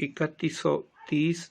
3130,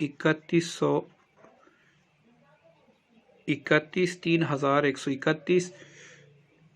3131,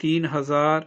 3132,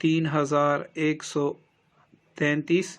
3133,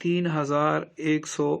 3134,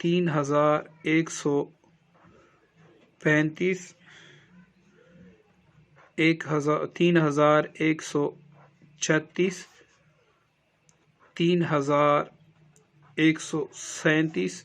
3135, 3136, 3137,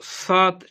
7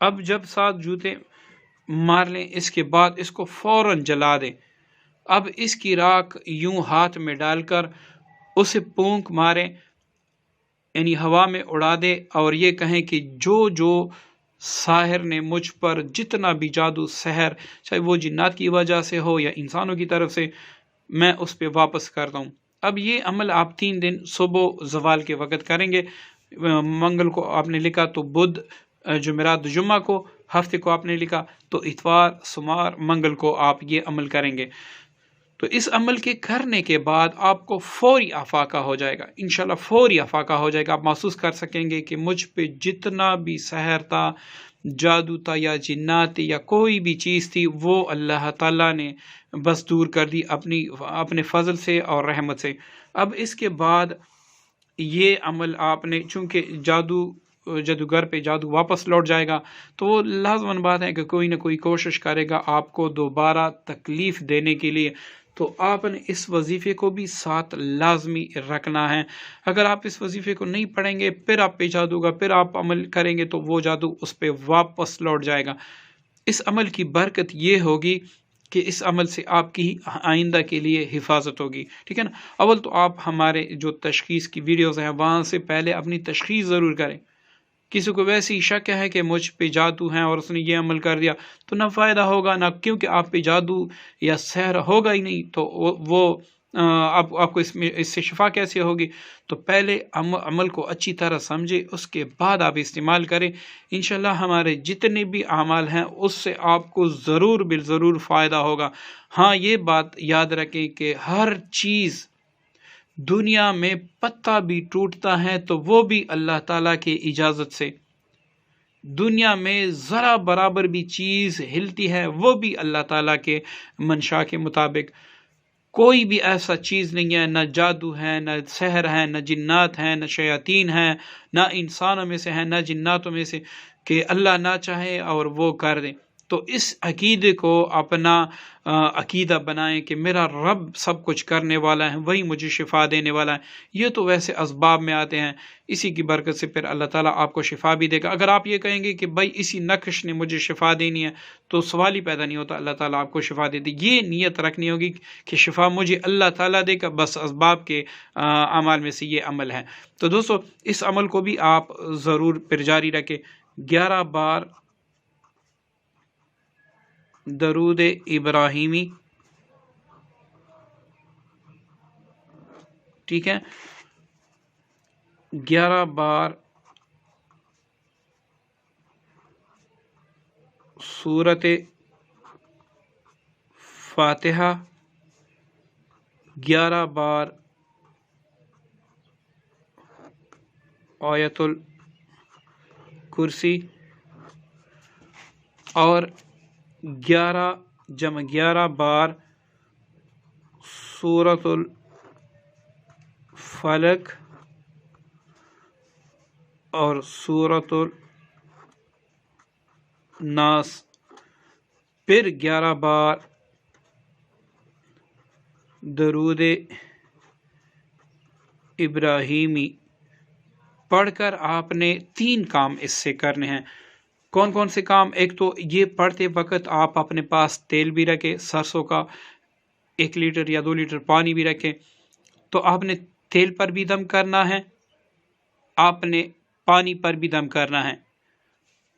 اب جب 7 جوتے مار لیں اس کے بعد اس کو فوراً جلا دیں۔ اب اس کی راکھ یوں ہاتھ میں ڈال کر اسے پونک ماریں، یعنی ہوا میں اڑا دے اور یہ کہیں کہ جو ساحر نے مجھ پر جتنا بھی جادو سحر، چاہے وہ جنات کی وجہ سے ہو یا انسانوں کی طرف سے، میں اس پہ واپس کرتا ہوں۔ اب یہ عمل آپ 3 دن صبح زوال کے وقت کریں گے۔ منگل کو آپ نے لکھا تو بدھ، جمعرات جمعہ کو، ہفتے کو آپ نے لکھا تو اتوار سوموار منگل کو آپ یہ عمل کریں گے۔ تو اس عمل کے کرنے کے بعد آپ کو فوری افاقہ ہو جائے گا، انشاءاللہ فوری افاقہ ہو جائے گا۔ آپ محسوس کر سکیں گے کہ مجھ پہ جتنا بھی سحر تھا، جادو تھا یا جنات یا کوئی بھی چیز تھی، وہ اللہ تعالیٰ نے بس دور کر دی اپنے فضل سے اور رحمت سے۔ اب اس کے بعد یہ عمل آپ نے، چونکہ جادوگر پہ جادو واپس لوٹ جائے گا، تو وہ لازماً بات ہے کہ کوئی نہ کوئی کوشش کرے گا آپ کو دوبارہ تکلیف دینے کے لیے۔ تو آپ نے اس وظیفے کو بھی ساتھ لازمی رکھنا ہے۔ اگر آپ اس وظیفے کو نہیں پڑھیں گے، پھر آپ پہ جادو گا، پھر آپ عمل کریں گے تو وہ جادو اس پہ واپس لوٹ جائے گا۔ اس عمل کی برکت یہ ہوگی کہ اس عمل سے آپ کی آئندہ کے لیے حفاظت ہوگی، ٹھیک ہے نا۔ اول تو آپ ہمارے جو تشخیص کی ویڈیوز ہیں وہاں سے پہلے اپنی تشخیص ضرور کریں۔ کسی کو ویسی شک ہے کہ مجھ پہ جادو ہے اور اس نے یہ عمل کر دیا، تو نہ فائدہ ہوگا نہ، کیونکہ آپ پہ جادو یا سحر ہوگا ہی نہیں، تو وہ آپ کو اس سے شفا کیسے ہوگی؟ تو پہلے عمل کو اچھی طرح سمجھے، اس کے بعد آپ استعمال کریں۔ انشاءاللہ ہمارے جتنے بھی اعمال ہیں اس سے آپ کو ضرور بالضرور فائدہ ہوگا۔ ہاں یہ بات یاد رکھیں کہ ہر چیز دنیا میں پتا بھی ٹوٹتا ہے تو وہ بھی اللہ تعالیٰ کی اجازت سے، دنیا میں ذرا برابر بھی چیز ہلتی ہے وہ بھی اللہ تعالیٰ کے منشا کے مطابق۔ کوئی بھی ایسا چیز نہیں ہے، نہ جادو ہے، نہ سحر ہے، نہ جنات ہیں، نہ شیاطین ہیں، نہ انسانوں میں سے ہیں، نہ جناتوں میں سے، کہ اللہ نہ چاہے اور وہ کر دیں۔ تو اس عقیدے کو اپنا عقیدہ بنائیں کہ میرا رب سب کچھ کرنے والا ہے، وہی مجھے شفا دینے والا ہے۔ یہ تو ویسے اسباب میں آتے ہیں، اسی کی برکت سے پھر اللہ تعالیٰ آپ کو شفا بھی دے گا۔ اگر آپ یہ کہیں گے کہ بھائی اسی نقش نے مجھے شفا دینی ہے، تو سوال ہی پیدا نہیں ہوتا اللہ تعالیٰ آپ کو شفا دے دے۔ یہ نیت رکھنی ہوگی کہ شفا مجھے اللہ تعالیٰ دے گا، بس اسباب کے اعمال میں سے یہ عمل ہے۔ تو دوستو اس عمل کو بھی آپ ضرور پھر جاری رکھیں۔ 11 بار درود ابراہیمی، ٹھیک ہے، 11 بار سورت فاتحہ، 11 بار آیت الکرسی، اور 11 بار سورۃ الفلق اور سورۃ الناس، پھر 11 بار درود ابراہیمی پڑھ کر آپ نے 3 کام اس سے کرنے ہیں۔ کون کون سے کام؟ ایک تو یہ پڑھتے وقت آپ اپنے پاس تیل بھی رکھیں، سرسوں کا 1 لیٹر یا 2 لیٹر پانی بھی رکھیں۔ تو آپ نے تیل پر بھی دم کرنا ہے، آپ نے پانی پر بھی دم کرنا ہے۔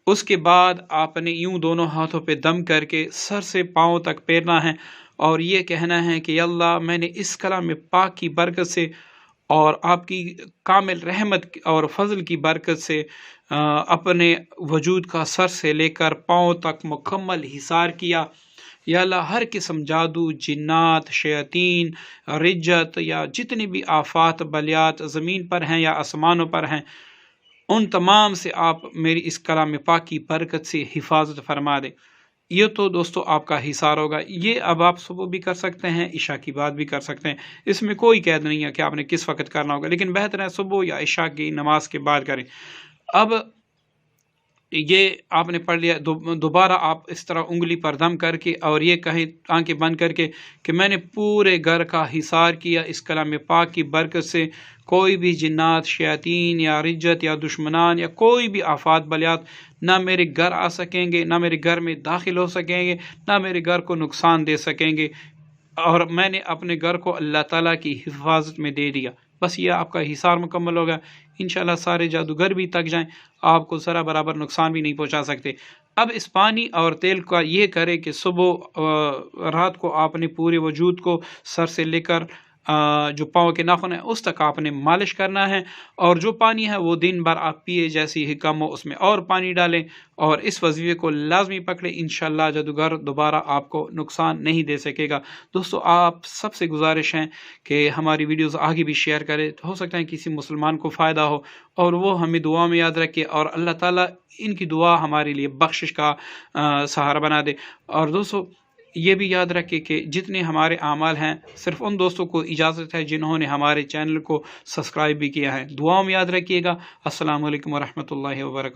اس کے بعد آپ نے یوں دونوں ہاتھوں پہ دم کر کے سر سے پاؤں تک پھیرنا ہے اور یہ کہنا ہے کہ یا اللہ میں نے اس کلام پاک کی برکت سے اور آپ کی کامل رحمت اور فضل کی برکت سے اپنے وجود کا سر سے لے کر پاؤں تک مکمل حصار کیا۔ یا اللہ ہر قسم جادو، جنات، شیاطین، رجت یا جتنی بھی آفات بلیات زمین پر ہیں یا آسمانوں پر ہیں، ان تمام سے آپ میری اس کلام پاک کی برکت سے حفاظت فرما دیں۔ یہ تو دوستو آپ کا حصار ہوگا۔ یہ اب آپ صبح بھی کر سکتے ہیں، عشاء کی بعد بھی کر سکتے ہیں، اس میں کوئی قید نہیں ہے کہ آپ نے کس وقت کرنا ہوگا، لیکن بہتر ہے صبح یا عشاء کی نماز کے بعد کریں۔ اب یہ آپ نے پڑھ لیا، دوبارہ آپ اس طرح انگلی پر دم کر کے اور یہ کہیں آنکھیں بند کر کے کہ میں نے پورے گھر کا حصار کیا اس کلام پاک کی برکت سے، کوئی بھی جنات، شیاطین یا رجت یا دشمنان یا کوئی بھی آفات بلیات نہ میرے گھر آ سکیں گے، نہ میرے گھر میں داخل ہو سکیں گے، نہ میرے گھر کو نقصان دے سکیں گے، اور میں نے اپنے گھر کو اللہ تعالیٰ کی حفاظت میں دے دیا۔ بس یہ آپ کا حصار مکمل ہوگا، انشاءاللہ سارے جادوگر بھی تک جائیں، آپ کو ذرا برابر نقصان بھی نہیں پہنچا سکتے۔ اب اس پانی اور تیل کا یہ کرے کہ صبح رات کو آپ نے پورے وجود کو سر سے لے کر جو پاؤں کے ناخن ہیں اس تک آپ نے مالش کرنا ہے، اور جو پانی ہے وہ دن بھر آپ پیے، جیسی ہی کم ہو اس میں اور پانی ڈالیں، اور اس وظیفے کو لازمی پکڑیں، انشاءاللہ جادوگر دوبارہ آپ کو نقصان نہیں دے سکے گا۔ دوستو آپ سب سے گزارش ہے کہ ہماری ویڈیوز آگے بھی شیئر کریں، ہو سکتا ہے کسی مسلمان کو فائدہ ہو اور وہ ہمیں دعا میں یاد رکھے، اور اللہ تعالیٰ ان کی دعا ہمارے لیے بخشش کا سہارا بنا دے۔ اور دوستو یہ بھی یاد رکھے کہ جتنے ہمارے اعمال ہیں صرف ان دوستوں کو اجازت ہے جنہوں نے ہمارے چینل کو سبسکرائب بھی کیا ہے۔ دعاؤں میں یاد رکھیے گا۔ السلام علیکم ورحمۃ اللہ وبرکاتہ۔